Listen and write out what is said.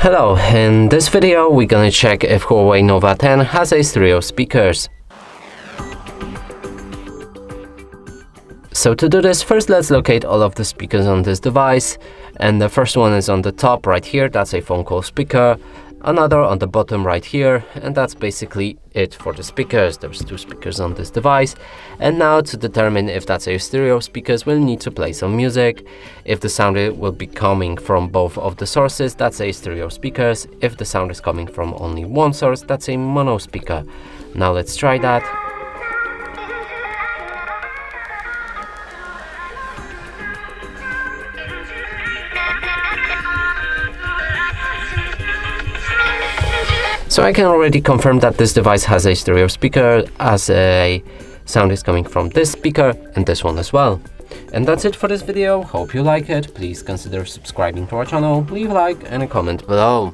Hello, in this video we're gonna check if HUAWEI Nova 10 has a stereo speakers. So to do this, first let's locate all of the speakers on this device, and the first one is on the top right here, that's a phone call speaker, another on the bottom right here, and that's basically it for the speakers. There's two speakers on this device, and now to determine if that's a stereo speakers, we'll need to play some music. If the sound will be coming from both of the sources, that's a stereo speakers. If the sound is coming from only one source, that's a mono speaker. Now let's try that. So I can already confirm that this device has a stereo speaker, as a sound is coming from this speaker and this one as well. And that's it for this video. Hope you like it. Please consider subscribing to our channel, leave a like and a comment below.